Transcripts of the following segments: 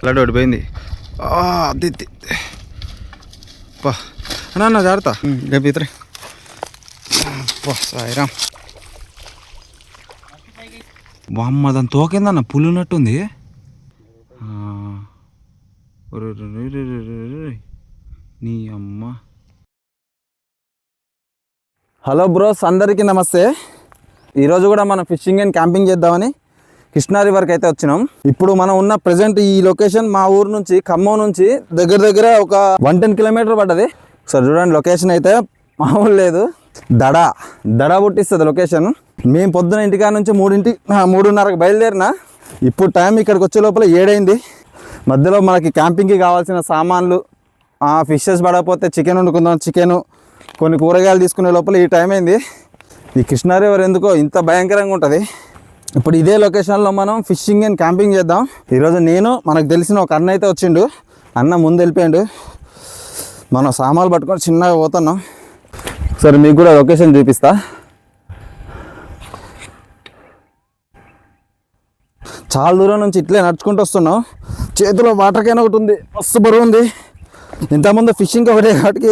లడ్డు ఓడిపోయింది. అది అన్న జాగ్రత్త రేపు ఇతరే సాయిరామ్. వామ్మ దాని తోకేందన్న పులినట్టుంది. నీ అమ్మ. హలో బ్రోస్, అందరికీ నమస్తే. ఈరోజు కూడా మనం ఫిషింగ్ అండ్ క్యాంపింగ్ చేద్దామని కృష్ణా రివర్కి అయితే వచ్చినాం. ఇప్పుడు మనం ఉన్న ప్రజెంట్ ఈ లొకేషన్ మా ఊరు నుంచి ఖమ్మం నుంచి దగ్గర ఒక 110 కిలోమీటర్ పడ్డది. సో చూడండి, లొకేషన్ అయితే మామూలు లేదు. దడ పుట్టిస్తుంది లొకేషన్. మేము పొద్దున ఇంటికా నుంచి 3:30కి బయలుదేరిన. ఇప్పుడు టైం ఇక్కడికి వచ్చే లోపల 7 అయింది. మధ్యలో మనకి క్యాంపింగ్కి కావాల్సిన సామాన్లు, ఫిషెస్ పడకపోతే చికెన్ వండుకుందాం, చికెను కొన్ని కూరగాయలు తీసుకునే లోపల ఈ టైం అయింది. ఈ కృష్ణా రివర్ ఎందుకో ఇంత భయంకరంగా ఉంటుంది. ఇప్పుడు ఇదే లొకేషన్లో మనం ఫిషింగ్ అండ్ క్యాంపింగ్ చేద్దాం. ఈరోజు మనకు తెలిసిన ఒక అన్న అయితే వచ్చిండు. అన్న ముందు వెళ్ళిపోయాడు. మనం సామాన్లు పట్టుకొని చిన్నగా పోతున్నాం. సరే మీకు కూడా లొకేషన్ చూపిస్తా. చాలా దూరం నుంచి ఇట్లే నడుచుకుంటూ వస్తున్నాం. చేతిలో వాటర్ క్యాన్ ఒకటి ఉంది, మస్తు బరువు ఉంది. ఇంతకుముందు ఫిషింగ్ ఒకటే కాబట్టి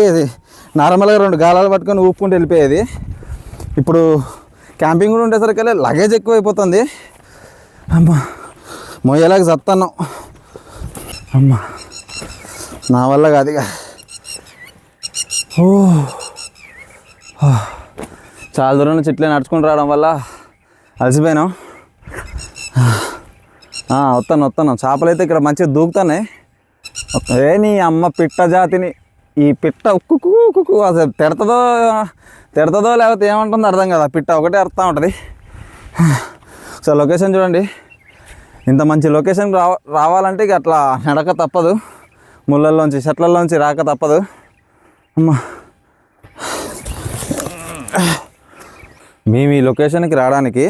నార్మల్గా 2 గాలాలు పట్టుకొని ఊపుకుంటూ వెళ్ళిపోయేది. ఇప్పుడు క్యాంపింగ్ కూడా ఉండేసరికి లగేజ్ ఎక్కువ అయిపోతుంది. అమ్మ మొయ్యలాగా చస్తున్నాం. అమ్మ నా వల్ల కాదు ఇక. చాలా దూరం నుంచి ఇట్లే నడుచుకుంటూ రావడం వల్ల అలసిపోయినాం. వస్తాను. చేపలు అయితే ఇక్కడ మంచిగా దూకుతున్నాయి. నీ అమ్మ పిట్ట జాతిని. ఈ పిట్ట ఉక్కు అసలు తిడతదో లేకపోతే ఏమంటుందో అర్థం కదా. పిట్ట ఒకటే అర్థం ఉంటుంది. సో లొకేషన్ చూడండి. ఇంత మంచి లొకేషన్ రావాలంటే ఇక అట్లా నడక తప్పదు. ముళ్ళల్లోంచి చెట్లల్లోంచి రాక తప్పదు. అమ్మా, మేము ఈ లొకేషన్కి రావడానికి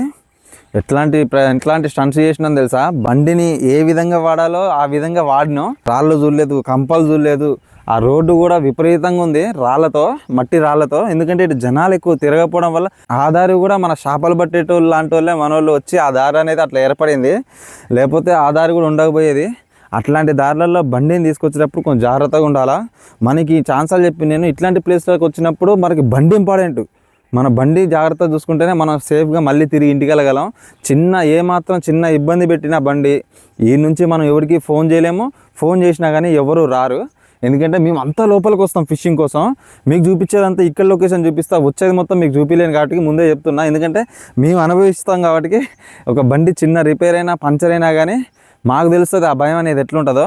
ఎట్లాంటి స్టంట్స్ చేసినాం తెలుసా? బండిని ఏ విధంగా వాడాలో ఆ విధంగా వాడినాం. రాళ్ళు చూడలేదు, కంపలు చూడలేదు. ఆ రోడ్డు కూడా విపరీతంగా ఉంది మట్టి రాళ్ళతో. ఎందుకంటే ఇటు జనాలు ఎక్కువ తిరగకపోవడం వల్ల ఆ దారి కూడా మన చేపలు పట్టేటోళ్ళు లాంటి వాళ్ళే మనోళ్ళు వచ్చి ఆ దారి అనేది అట్లా ఏర్పడింది. లేకపోతే ఆ దారి కూడా ఉండకపోయేది. అట్లాంటి దారులలో బండిని తీసుకొచ్చేటప్పుడు కొంచెం జాగ్రత్తగా ఉండాలా. మనకి ఛాన్సాలు చెప్పి నేను ఇట్లాంటి ప్లేస్లోకి వచ్చినప్పుడు మనకి బండి ఇంపార్టెంట్. మన బండి జాగ్రత్తగా చూసుకుంటేనే మనం సేఫ్గా మళ్ళీ తిరిగి ఇంటికి వెళ్ళగలం. ఏమాత్రం చిన్న ఇబ్బంది పెట్టిన బండి ఈ నుంచి మనం ఎవరికి ఫోన్ చేయలేము. ఫోన్ చేసినా కానీ ఎవరు రారు. ఎందుకంటే మేము అంతా లోపలికి వస్తాం ఫిషింగ్ కోసం. మీకు చూపించేదంతా ఇక్కడ లొకేషన్ చూపిస్తా, వచ్చేది మొత్తం మీకు చూపించలేను కాబట్టి ముందే చెప్తున్నా. ఎందుకంటే మేము అనుభవిస్తాం కాబట్టి ఒక బండి చిన్న రిపేర్ అయినా పంచర్ అయినా కానీ మాకు తెలుస్తుంది ఆ భయం అనేది ఎట్లుంటుందో.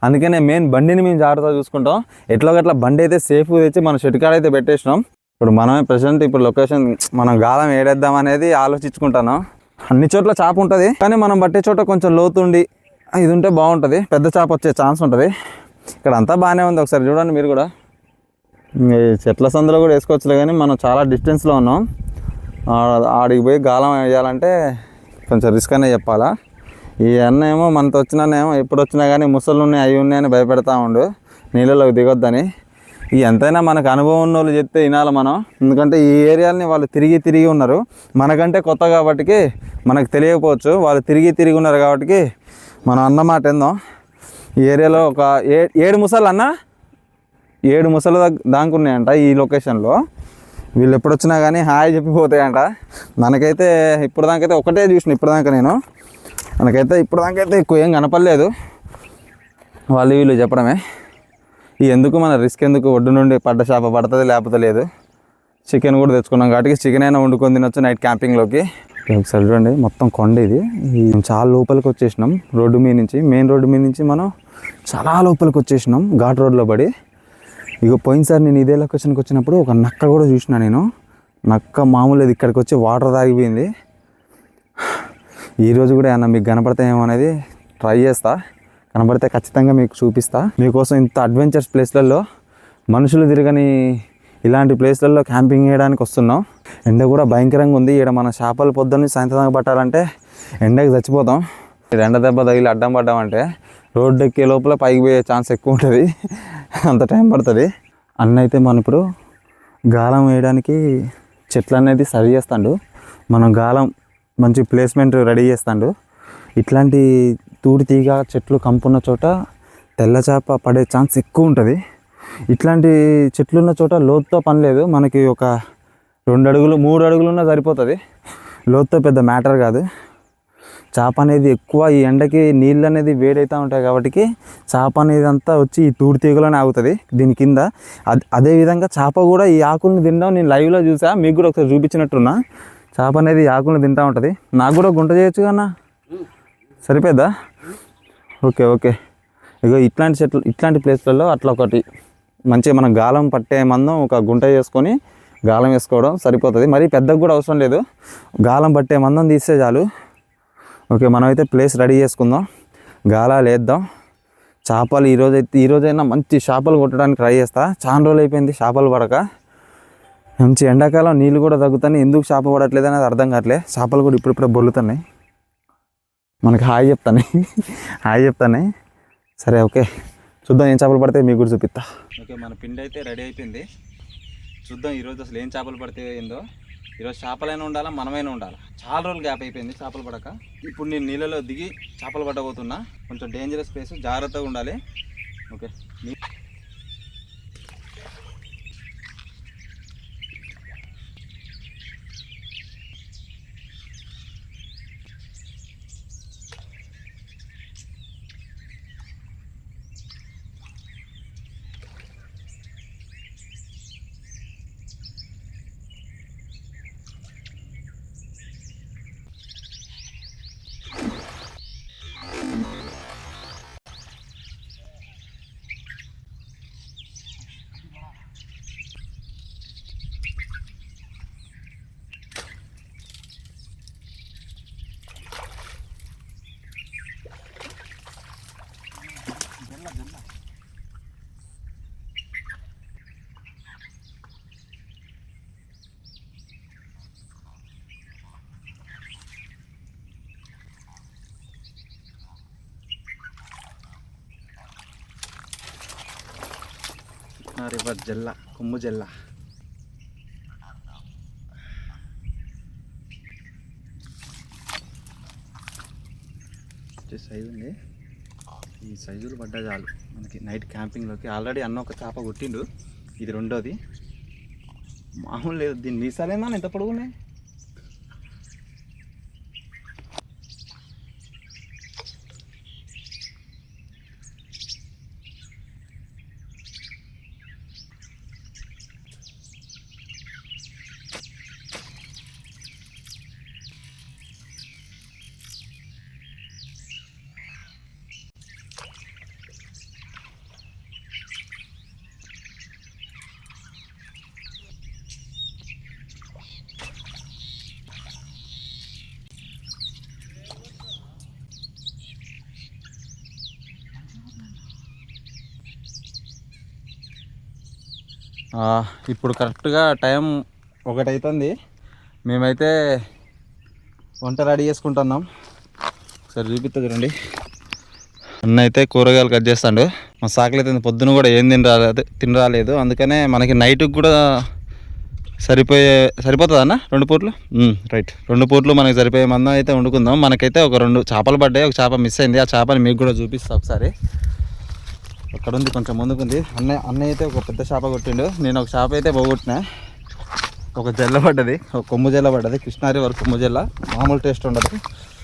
అందుకనే మెయిన్ బండిని మేము జాగ్రత్తగా చూసుకుంటాం. ఎట్లా బండి అయితే సేఫ్గా తెచ్చి మనం షెడ్ కాడ అయితే పెట్టేసినాం. ఇప్పుడు మనమే ప్రజెంట్ లొకేషన్ మనం గాలం ఏడేద్దాం అనేది ఆలోచించుకుంటాను. అన్ని చోట్ల చేప ఉంటుంది, కానీ మనం పట్టే చోట కొంచెం లోతుండి ఇది ఉంటే బాగుంటుంది. పెద్ద చేప వచ్చే ఛాన్స్ ఉంటుంది. ఇక్కడ అంతా బాగానే ఉంది. ఒకసారి చూడండి మీరు కూడా. ఈ చెట్ల సందులో కూడా వేసుకోవచ్చులే, కానీ మనం చాలా డిస్టెన్స్లో ఉన్నాం. ఆడికి పోయి గాలం వేయాలంటే కొంచెం రిస్క్ అనే చెప్పాలా. ఈ అన్న ఏమో మనతో వచ్చినానేమో ఎప్పుడు వచ్చినా కానీ ముసలు ఉన్నాయి అవి ఉన్నాయని భయపెడతా ఉండు, నీళ్ళలోకి దిగొద్దని. ఈ ఎంతైనా మనకు అనుభవం ఉన్న వాళ్ళు చెప్తే వినాలి మనం. ఎందుకంటే ఈ ఏరియాలని వాళ్ళు తిరిగి ఉన్నారు. మనకంటే కొత్త కాబట్టి మనకు తెలియకపోవచ్చు. వాళ్ళు తిరిగి ఉన్నారు కాబట్టి మనం అన్నమాట ఏందో. ఈ ఏరియాలో ఒక 7 ముసలు అన్న 7 ముసలు దాకున్నాయంట ఈ లొకేషన్లో. వీళ్ళు ఎప్పుడు వచ్చినా కానీ హాయ్ చెప్పిపోతాయంట. మనకైతే ఇప్పటిదాకైతే ఒకటే చూసిన. మనకైతే ఇప్పటిదాకైతే ఎక్కువ ఏం కనపడలేదు. వీళ్ళు చెప్పడమే. ఎందుకు మన రిస్క్ ఎందుకు, ఒడ్డు నుండి పడ్డ చేప పడుతుంది లేకపోతే లేదు. చికెన్ కూడా తెచ్చుకున్నాం కాబట్టి చికెన్ అయినా వండుకొని తినొచ్చు నైట్ క్యాంపింగ్లోకి. ఒకసారి చూడండి, మొత్తం కొండ ఇది. చాలా లోపలికి వచ్చేసినాం. మెయిన్ రోడ్డు మీద నుంచి మనం చాలా లోపలికి వచ్చేసినాం ఘాట్ రోడ్లో పడి. పోయినసారి నేను ఇదే లొకేషన్కి వచ్చినప్పుడు ఒక నక్క కూడా చూసిన నేను. నక్క మామూలు ఇక్కడికి వచ్చి వాటర్ తాగిపోయింది. ఈరోజు కూడా ఏమన్నా మీకు కనపడతాయేమో అనేది ట్రై చేస్తా. కనబడితే ఖచ్చితంగా మీకు చూపిస్తా. మీకోసం ఇంత అడ్వెంచర్స్ ప్లేస్లలో, మనుషులు తిరగని ఇలాంటి ప్లేస్లలో క్యాంపింగ్ చేయడానికి వస్తున్నాం. ఎండ కూడా భయంకరంగా ఉంది. ఇక్కడ మన చేపలు పొద్దున్న సాయంత్రం పట్టాలంటే ఎండకి చచ్చిపోతాం. ఎండ దెబ్బ తగిలి అడ్డం పడ్డామంటే రోడ్డు ఎక్కే లోపల పైకి పోయే ఛాన్స్ ఎక్కువ ఉంటుంది. అంత టైం పడుతుంది. అన్న అయితే మనం ఇప్పుడు గాలం వేయడానికి చెట్లు అనేది సరి చేస్తాడు. మనం గాలం మంచి ప్లేస్మెంట్ రెడీ చేస్తాడు. ఇట్లాంటి తూడి తీగ చెట్లు కంపున్న చోట తెల్ల చేప పడే ఛాన్స్ ఎక్కువ ఉంటుంది. ఇట్లాంటి చెట్లు ఉన్న చోట లోతుతో పని లేదు, మనకి ఒక 2 అడుగులు 3 అడుగులున్నా సరిపోతుంది. లోతుతో పెద్ద మ్యాటర్ కాదు. చేప అనేది ఎక్కువ ఈ ఎండకి నీళ్ళు అనేది వేడవుతూ ఉంటాయి కాబట్టి చేప అనేది అంతా వచ్చి ఈ తూడి తీగలోనే ఆగుతుంది దీని కింద. అదేవిధంగా చేప కూడా ఈ ఆకుల్ని తినడం నేను లైవ్లో చూసా, మీకు కూడా ఒకసారి చూపించినట్టున్నా. చేప అనేది ఈ ఆకుల్ని తింటూ ఉంటుంది. నాకు కూడా గుంట చేయొచ్చు కన్నా, సరిపోద్దా? Okay okay. ఇగో ఇట్లాంటి చెట్లు ఇట్లాంటి ప్లేస్లలో అట్లా ఒకటి మంచిగా మనం గాలం పట్టే మందం ఒక గుంట చేసుకొని గాలం వేసుకోవడం సరిపోతుంది. మరీ పెద్దగా కూడా అవసరం లేదు, గాలం పట్టే మందం తీస్తే చాలు. ఓకే, మనమైతే ప్లేస్ రెడీ చేసుకుందాం, గాలాలు వేద్దాం. చేపలు ఈరోజైనా మంచి చేపలు కొట్టడానికి ట్రై చేస్తా. చాలా రోజులు అయిపోయింది చేపలు పడక. మంచి ఎండాకాలం నీళ్ళు కూడా తగ్గుతాయి, ఎందుకు చేప పడట్లేదు అనేది అర్థం కావట్లేదు. చేపలు కూడా ఇప్పుడిప్పుడే బొల్లుతున్నాయి, మనకి హాయ్ చెప్తానే. సరే ఓకే, చూద్దాం ఏం చేపలు పడితే మీకు కూడా చూపిస్తా. ఓకే, మన పిండి అయితే రెడీ అయిపోయింది. చూద్దాం ఈరోజు అసలు ఏం చేపలు పడితే ఏందో. ఈరోజు చేపలైనా ఉండాలా, మనమైనా ఉండాలి. చాలా రోజులు గ్యాప్ అయిపోయింది చేపలు పడక. ఇప్పుడు నేను నీళ్ళలో దిగి చేపలు పట్టబోతున్నా. కొంచెం డేంజరస్ ప్లేస్, జాగ్రత్తగా ఉండాలి. ఓకే, రివర్ జల్ల, కొమ్ము జల్ల. సైజు ఉంది, ఈ సైజులు పడ్డా చాలు మనకి నైట్ క్యాంపింగ్లోకి. ఆల్రెడీ అన్న ఒక చేప కొట్టిండు, ఇది రెండోది. మామూలు లేదు, దీన్ని మీసాలేమా ఎంత పొడుగున్నాయి. ఇప్పుడు కరెక్ట్గా టైం 1 అవుతుంది. మేమైతే వంట రెడీ చేసుకుంటున్నాం. సరే చూపిస్తా చూడండి. అన్న అయితే కూరగాయలు కట్ చేస్తాడు. మా సాకులు అయితే పొద్దున కూడా ఏం తిని రాలేదు. అందుకనే మనకి నైట్కి కూడా సరిపోతుంది అన్న 2 పూట్లు. రైట్, 2 పూట్లు మనకి సరిపోయే మందం అయితే వండుకుందాం. మనకైతే ఒక 2 చేపలు పడ్డాయి, ఒక చేప మిస్ అయింది. ఆ చేపని మీకు కూడా చూపిస్తా ఒకసారి. అక్కడ ఉంది, కొంచెం ముందుకుంది. అన్నయ్య అయితే ఒక పెద్ద చేప కొట్టిండు, నేను ఒక చేప అయితే పోగొట్టినా. ఒక జల్ల పడ్డది, ఒక కొమ్ము జల్ల పడ్డది, కృష్ణారి వరకు కొమ్ము జల్ల. మామూలు టేస్ట్ ఉండదు.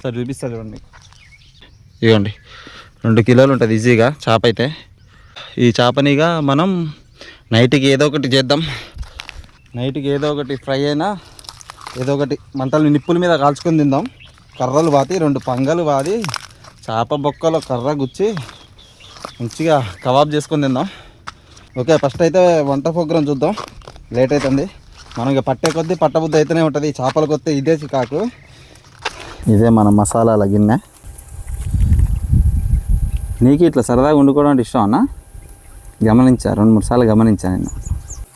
సరే చూపిస్తా చూడండి. ఇవ్వండి, 2 కిలోలు ఉంటుంది ఈజీగా చేప అయితే. ఈ చేపనిగా మనం నైట్కి ఏదో ఒకటి చేద్దాం. నైట్కి ఏదో ఒకటి ఫ్రై అయినా ఏదో ఒకటి మంటలు నిప్పుల మీద కాల్చుకొని తిందాం. కర్రలు వాతి 2 పంగలు వాది చేప బొక్కలో కర్ర గుచ్చి మంచిగా కబాబ్ చేసుకొని తిందాం. ఓకే, ఫస్ట్ అయితే వంట ప్రోగ్రాం చూద్దాం. లేట్ అవుతుంది, మనం ఇక పట్టే కొద్దీ పట్టబుద్ధి అయితేనే ఉంటుంది. చేపల కొద్ది ఇదే చికాకు. ఇదే మన మసాలాల గిన్నె. నీకు ఇట్లా సరదాగా వండుకోవడం అంటే ఇష్టం అన్న? గమనించా, 2-3 సార్లు గమనించా నేను.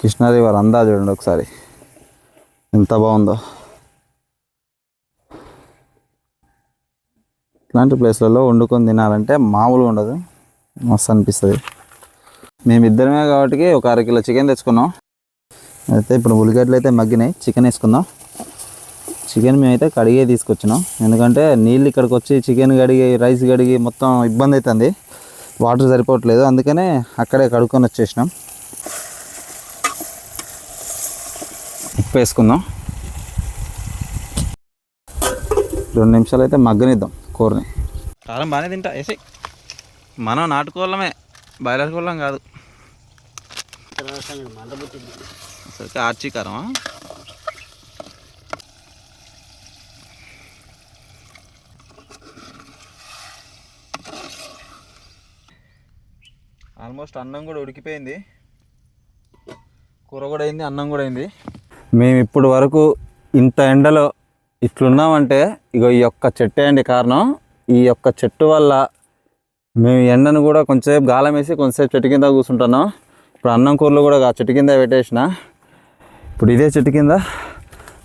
కృష్ణాదేవి వారు అందా చూడండి ఒకసారి, ఎంత బాగుందో. ఇట్లాంటి ప్లేస్లలో వండుకొని తినాలంటే మామూలుగా ఉండదు, మస్తు అనిపిస్తుంది. మేమిద్దరమే కాబట్టి ఒక 1/2 కిలో చికెన్ తెచ్చుకున్నాం. అయితే ఇప్పుడు ఉల్లిగడ్డలు అయితే మగ్గినాయి, చికెన్ వేసుకుందాం. చికెన్ మేమైతే కడిగే తీసుకొచ్చినాం, ఎందుకంటే నీళ్ళు ఇక్కడికి వచ్చి చికెన్ కడిగి రైస్ కడిగి మొత్తం ఇబ్బంది అవుతుంది, వాటర్ సరిపోవట్లేదు, అందుకనే అక్కడే కడుక్కొని వచ్చేసినాం. ఉప్పు వేసుకుందాం, 2 నిమిషాలు అయితే మగ్గనిద్దాం కూరని. కారం బాగానే తింటా వేసి, మనం నాటుకోళ్ళమే, బాయిలర్ కోళ్ళం కాదు. అసలు ఆర్చి కారమా? ఆల్మోస్ట్ అన్నం కూడా ఉడికిపోయింది, కూర కూడా అయింది, అన్నం కూడా అయింది. మేము ఇప్పుడు వరకు ఇంత ఎండలో ఇట్లున్నామంటే ఇగో ఈ యొక్క చెట్టే అండి కారణం. ఈ యొక్క చెట్టు వల్ల మేము ఎండను కూడా కొంచెంసేపు గాలం వేసి కొంచెంసేపు చెట్టు కింద కూర్చుంటున్నాం. ఇప్పుడు అన్నం కూరలు కూడా చెట్టు కింద పెట్టేసిన. ఇప్పుడు ఇదే చెట్టు కింద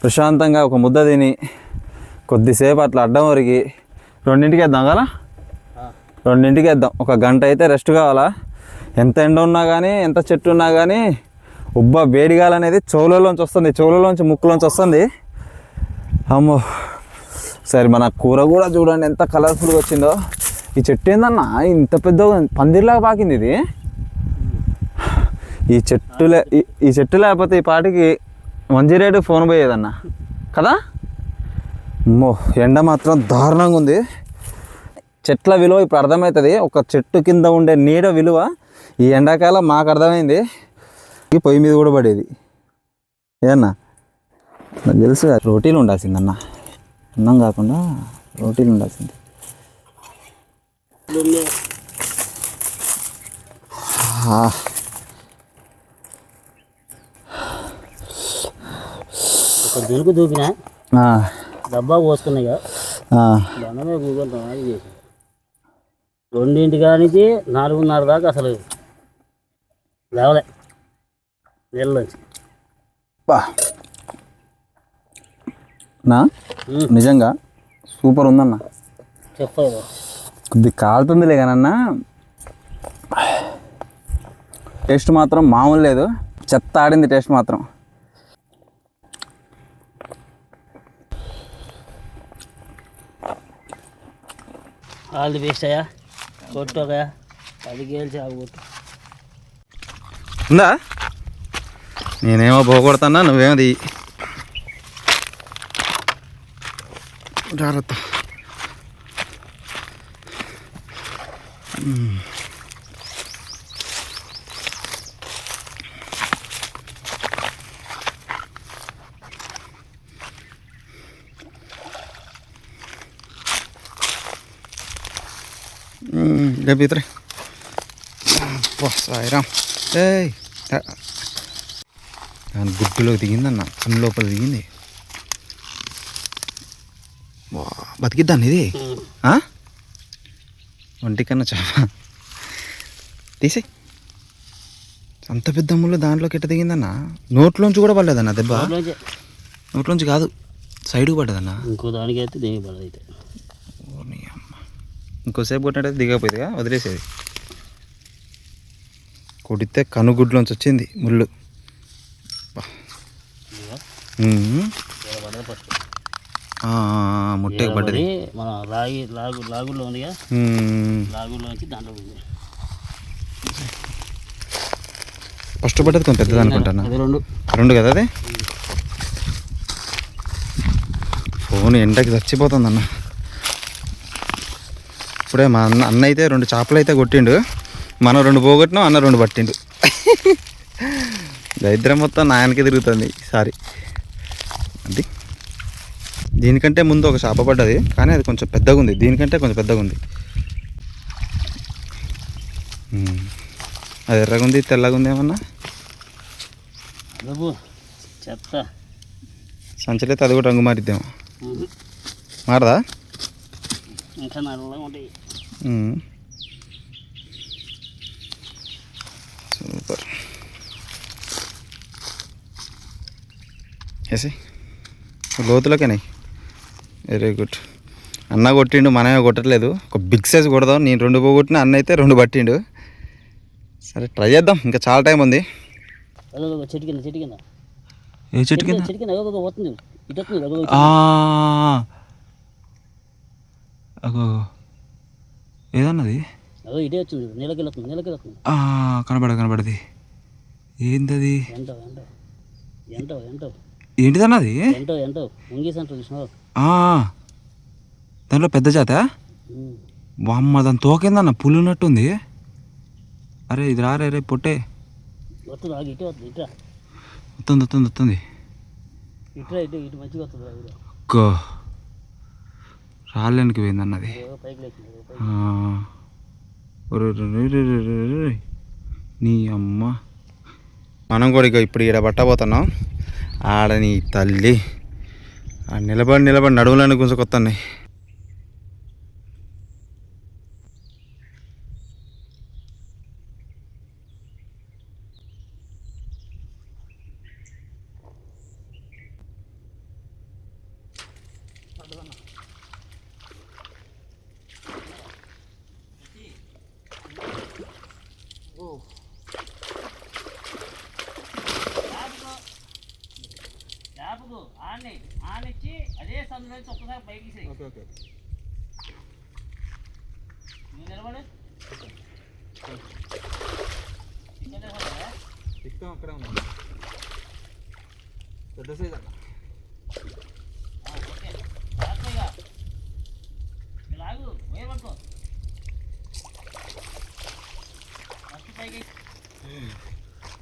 ప్రశాంతంగా ఒక ముద్ద తిని కొద్దిసేపు అట్లా అడ్డం వరిగి 2ంటికి వేద్దాం కదా, 2ంటికి వేద్దాం. ఒక గంట అయితే రెస్ట్ కావాలా. ఎంత ఎండ ఉన్నా కానీ, ఎంత చెట్టు ఉన్నా కానీ వేడిగాలనేది చెవులలోంచి వస్తుంది, చెవులలోంచి ముక్కులోంచి వస్తుంది. అమ్మో, సరే మన కూర కూడా చూడండి ఎంత కలర్ఫుల్గా వచ్చిందో. ఈ చెట్టు ఏందన్నా ఇంత పెద్ద పందిర్లాగా పాకింది ఇది. ఈ చెట్టు లేకపోతే ఈ పాటికి 108 ఫోన్ పోయేదన్నా కదా. అమ్మో, ఎండ మాత్రం దారుణంగా ఉంది. చెట్ల విలువ ఇప్పుడు అర్థమవుతుంది, ఒక చెట్టు కింద ఉండే నీడ విలువ ఈ ఎండాకాలం మాకు అర్థమైంది. ఈ పొయ్యి మీద కూడా పడేది ఏదన్నా నాకు తెలుసు. రోటీలు ఉండాల్సిందన్న, అన్నం కాకుండా రోటీలు ఉండాల్సింది. ఒక దులుకు దూకినా డబ్బా పోసుకున్నాయి, దండమే కూకుంటాం. అది చేసి 2ంటి కానించి 4:30 దాకా అసలు లేవలే నీళ్ళలోంచి. నిజంగా సూపర్ ఉందన్న. చెప్పలేదు కొద్ది కాలుతుందిలే కానన్నా, టేస్ట్ మాత్రం మామూలు లేదు, చెత్త ఆడింది టేస్ట్ మాత్రం. ఆల్ ది బెస్ట్ అయ్యా, కొట్టుగా 10 గేల్చి ఆగు కొట్టు. ఉందా? నేనేమో పోగొడతానా, నువ్వేమో ది జాగ్రత్త. లేపిత్రే సాయిరాం. దాని గుడ్డులోకి దిగిందన్న, కన్ను లోపల దిగింది. బతికిద్దాన్ని ఇది ఒంటికన్నా చాప తీసి. అంత పెద్ద ముళ్ళు దాంట్లోకి ఎట్ట దిగిందన్న? నోట్లోంచి కూడా పడలేదన్న దెబ్బ. నోట్లోంచి కాదు, సైడ్కి పడ్డదన్న. ఇంకో దానికి అయితే దిగి పడదైతే. అమ్మ, ఇంకోసేపు కొట్టినట్టయితే దిగకపోయేదిగా, వదిలేసేది. కొడితే కనుగుడ్లోంచి వచ్చింది ముళ్ళు. ముట్టకి పడ్డది. మన లాగులో ఉందిగా, లాగులోంచి దాంట్లో ఉంది. ఫస్ట్ పడ్డది కొంచెం పెద్దది అనుకుంటాను. 2 కదా అది. ఫోన్ ఎండకి చచ్చిపోతుంది అన్న. ఇప్పుడే మా అన్న అయితే 2 చేపలు అయితే కొట్టిండు, మనం 2 పోగొట్టినాం, అన్న 2 పట్టిండు. దరిద్రం మొత్తం నాయనకి తిరుగుతుంది ఈసారి. అది దీనికంటే ముందు ఒక చేప పడ్డది, కానీ అది కొంచెం పెద్దగా ఉంది, దీనికంటే కొంచెం పెద్దగా ఉంది. అది ఎర్రగా ఉంది, తెల్లగా ఉంది ఏమన్నా. చెత్త సంచలైతే అది కూడా రంగు మారిద్దాము. మారదా? ఇంకా నల్లగా ఉంటాయి. సూపర్. వేసి లోతులకేనాయి. Very good. అన్న కొట్టిండు, మనమే కొట్టట్లేదు. ఒక బిగ్ సైజ్ కొడదాం. నేను 2 పోగొట్టిన, అన్న అయితే 2 పట్టిండు. సరే ట్రై చేద్దాం, ఇంకా చాలా టైం ఉంది. చెట్టు కింద ఏ చెట్టు కింద చెట్టు కింద పోతుంది ఇటు వస్తుంది అగో ఏదన్నది ఇటే వచ్చింది నెలకి కనబడది ఏంటది ఎంటో ఏంటిదన్నది ఎంటో ముంగీస్ అంటారు చూసినావు దాంట్లో పెద్ద జాత వామ్మ దాని తోకేందన్న పులి ఉన్నట్టుంది. అరే ఇది రే పొట్టే వస్తుంది ఇటే వస్తుంది ఇట్రా వస్తుంది ఇటు మంచిగా వస్తుంది రాళ్ళనికి పోయిందన్నది. పైకి లేచింది నీ అమ్మ మనం కూడా ఇక ఇప్పుడు ఈడ పట్టబోతున్నాం. ఆడ నీ తల్లి నిలబడి నడువులని గుంజుకొస్తున్నాయి. ఆనిచ్చి అదే సందు నుంచి ఒక్కసారి పైకి నువ్వు నిలబడు అక్కడే ఉన్నా పెద్ద సైజ్ అన్న ఓకే లాగు వేయబడుకో ఫస్ట్ పైకి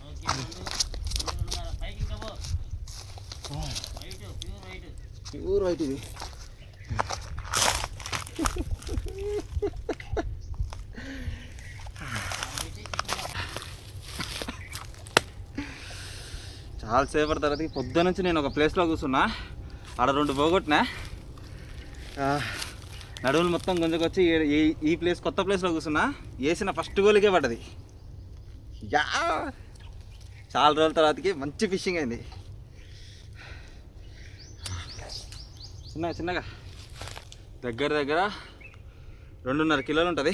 ఓకే పైకి ఇంకా పో ప్యూర్ వైట్ ఇది. చాలా సేపటి తర్వాత పొద్దు నుంచి నేను ఒక ప్లేస్లో కూర్చున్నా. ఆడ 2 పోగొట్టినా. నడువులు మొత్తం గుంజకొచ్చి ఈ ప్లేస్ కొత్త ప్లేస్లో కూర్చున్నా. వేసిన ఫస్ట్ గోలికే పడ్డది. చాలా రోజుల తర్వాతకి మంచి ఫిషింగ్ అయింది. చిన్నగా దగ్గర 2.5 కిలోలు ఉంటుంది.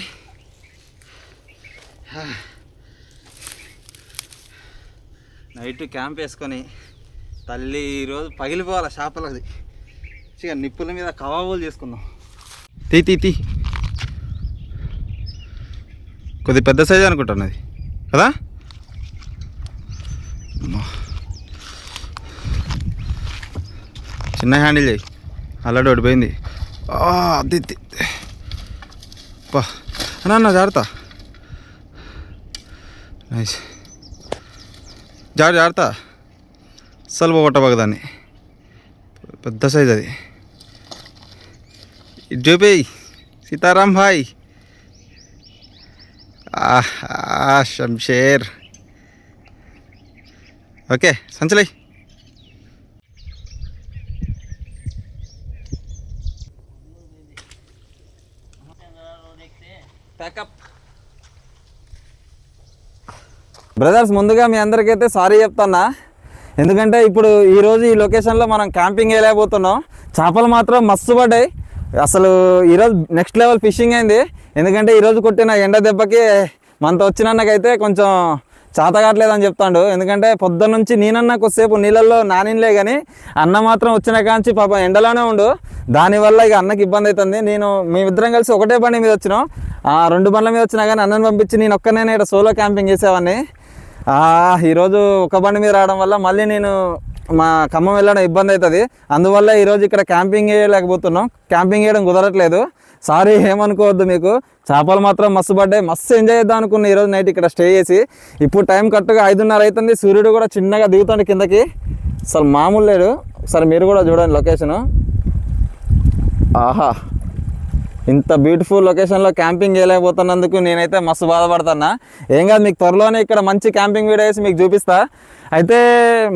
నైట్ క్యాంప్ వేసుకొని తల్లి ఈరోజు పగిలిపోవాలి చేపలది. చిగా నిప్పుల మీద కబాబులు చేసుకుందాం. తీ కొద్ది పెద్ద సైజ్ అనుకుంటాను అది కదా. చిన్న హ్యాండిల్ చేయి. అల్లాడి ఓడిపోయింది. అది అన్న జాగ్రత్త. నైస్ జాగ్రత్త. అస్సలు పోగొట్టబాక దాన్ని. పెద్ద సైజ్ అది. ఇటు చూపేయి సీతారాం భాయ్. శంషేర్. ఓకే సంచలై. బ్రదర్స్, ముందుగా మీ అందరికైతే సారీ చెప్తున్నా. ఎందుకంటే ఇప్పుడు ఈరోజు ఈ లొకేషన్లో మనం క్యాంపింగ్ వేయలేకపోతున్నాం. చేపలు మాత్రం మస్తు పడ్డాయి. అసలు ఈరోజు నెక్స్ట్ లెవెల్ ఫిషింగ్ అయింది. ఎందుకంటే ఈరోజు కొట్టిన ఎండ దెబ్బకి మనతో వచ్చినకైతే కొంచెం చేత కావట్లేదని చెప్తాడు. ఎందుకంటే పొద్దున్న నుంచి నేనన్నా కొద్దిసేపు నీళ్ళల్లో నానిలే కానీ అన్న మాత్రం వచ్చిన కాంచి పాపం ఎండలోనే ఉండు. దానివల్ల ఇక అన్నకి ఇబ్బంది అవుతుంది. మేమిద్దరం కలిసి ఒకటే బండి మీద వచ్చినాం. 2 బండ్ల మీద వచ్చినా కానీ అన్నని పంపించి నేను ఒక్కనే ఇక్కడ సోలో క్యాంపింగ్ చేసేవాడిని. ఈరోజు ఒక బండి మీద రావడం వల్ల మళ్ళీ నేను మా ఖమ్మం వెళ్ళడం ఇబ్బంది అవుతుంది. అందువల్ల ఈరోజు ఇక్కడ క్యాంపింగ్ వేయలేకపోతున్నాం. క్యాంపింగ్ వేయడం కుదరట్లేదు. సారీ, ఏమనుకోవద్దు. మీకు చేపలు మాత్రం మస్తు పడ్డాయి. మస్తు ఎంజాయ్ చేద్దాం అనుకున్న ఈరోజు నైట్ ఇక్కడ స్టే చేసి. ఇప్పుడు టైం కరెక్ట్గా 5:30 అవుతుంది. సూర్యుడు కూడా చిన్నగా దిగుతాడు కిందకి. అసలు మామూలు లేడు. ఒకసారి మీరు కూడా చూడండి లొకేషను. ఆహా, ఇంత బ్యూటిఫుల్ లొకేషన్లో క్యాంపింగ్ చేయలేకపోతున్నందుకు నేనైతే మస్తు బాధపడుతున్నా. ఏం కాదు, మీకు త్వరలోనే ఇక్కడ మంచి క్యాంపింగ్ వీడియో వేసి మీకు చూపిస్తా. అయితే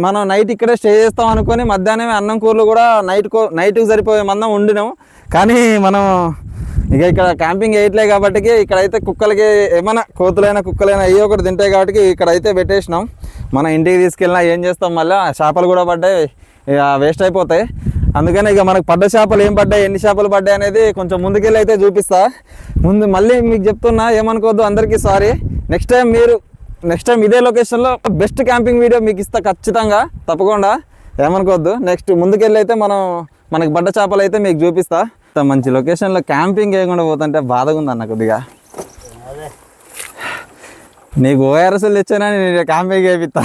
మనం నైట్ ఇక్కడే స్టే చేస్తాం అనుకొని మధ్యాహ్నమే అన్నం కూరలు కూడా నైట్కి సరిపోయే మందం వండినాం. కానీ మనం ఇక ఇక్కడ క్యాంపింగ్ వేయట్లే కాబట్టి ఇక్కడైతే కుక్కలకి ఏమైనా కోతులైనా కుక్కలైనా అయ్యి ఒకటి తింటాయి కాబట్టి ఇక్కడైతే పెట్టేసినాం. మనం ఇంటికి తీసుకెళ్ళినా ఏం చేస్తాం, మళ్ళీ చేపలు కూడా పడ్డాయి, ఇక వేస్ట్ అయిపోతాయి. అందుకని ఇక మనకు పడ్డ చేపలు ఏం పడ్డాయి, ఎన్ని చేపలు పడ్డాయి అనేది కొంచెం ముందుకెళ్ళి అయితే చూపిస్తా. మళ్ళీ మీకు చెప్తున్నా, ఏమనుకోవద్దు. అందరికీ సారీ. నెక్స్ట్ టైం ఇదే లొకేషన్లో బెస్ట్ క్యాంపింగ్ వీడియో మీకు ఇస్తా ఖచ్చితంగా, తప్పకుండా. ఏమనుకోవద్దు. నెక్స్ట్ ముందుకెళ్ళి అయితే మనకి బడ్డ చేపలు అయితే మీకు చూపిస్తా. మంచి లొకేషన్లో క్యాంపింగ్ చేయకుండా పోతుంటే బాధగా ఉంది అన్న కొద్దిగా. అదే నీకు ఓఆర్ఎస్ఎల్ తెచ్చానా నేను క్యాంపింగ్ చేపిస్తా.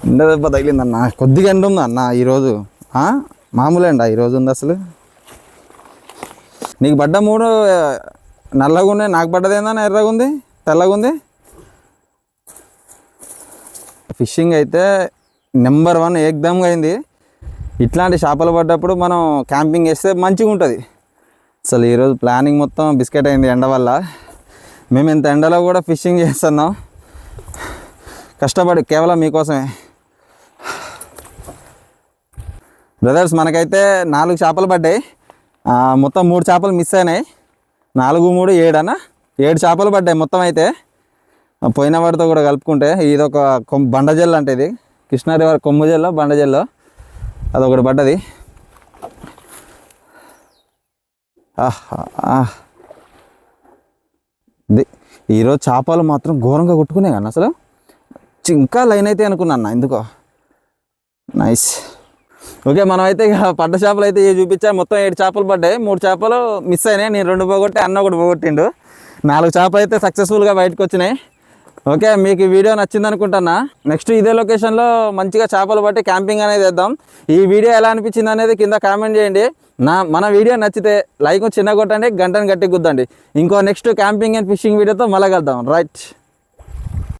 ఎండ దెబ్బ తగిలిందన్న, కొద్దిగా ఎండ ఉంది అన్న ఈరోజు. మామూలు ఎండ ఈరోజు ఉంది అసలు. నీకు పడ్డ 3 నల్లగా ఉన్నాయి, నాకు పడ్డదేందన్న ఎర్రగా ఉంది తెల్లగా ఉంది. ఫిషింగ్ అయితే నెంబర్ 1 ఏకదమ్గా అయింది. ఇట్లాంటి చేపలు పడ్డప్పుడు మనం క్యాంపింగ్ చేస్తే మంచిగా ఉంటుంది. అసలు ఈరోజు ప్లానింగ్ మొత్తం బిస్కెట్ అయింది ఎండ వల్ల. మేము ఇంత ఎండలో కూడా ఫిషింగ్ చేస్తున్నాం కష్టపడి, కేవలం మీకోసమే. బ్రదర్స్ మనకైతే 4 చేపలు పడ్డాయి, మొత్తం 3 చేపలు మిస్ అయినాయి. 4, 3, 7 అన్న 7 చేపలు పడ్డాయి మొత్తం అయితే, పోయిన వాటితో కూడా కలుపుకుంటే. ఇది ఒక బండజెల్ అంటే, ఇది కృష్ణా రివర్ కొమ్ముజెల్లో బండజెల్లో అదొకటి పడ్డది. ఈరోజు చేపలు మాత్రం ఘోరంగా కొట్టుకున్నాయి కానీ అసలు ఇంకా లైన్ అయితే అనుకున్నా అన్న ఎందుకో. నైస్. ఓకే, మనం అయితే ఇక పడ్డ చేపలు అయితే చూపించా. మొత్తం 7 చేపలు పడ్డాయి, 3 చేపలు మిస్ అయినాయి. నేను 2 పోగొట్టి, అన్న ఒకటి పోగొట్టిండు. 4 చేపలు అయితే సక్సెస్ఫుల్గా బయటకు వచ్చినాయి. ఓకే, మీకు ఈ వీడియో నచ్చింది అనుకుంటున్నా. నెక్స్ట్ ఇదే లొకేషన్లో మంచిగా చేపలు పట్టి క్యాంపింగ్ అనేది చేద్దాం. ఈ వీడియో ఎలా అనిపించింది అనేది కింద కామెంట్ చేయండి. మన వీడియో నచ్చితే లైక్ చిన్న కొట్టండి, గంటను గట్టి గుద్దండి. ఇంకో నెక్స్ట్ క్యాంపింగ్ అండ్ ఫిషింగ్ వీడియోతో మళ్ళీ కలుద్దాం. రైట్.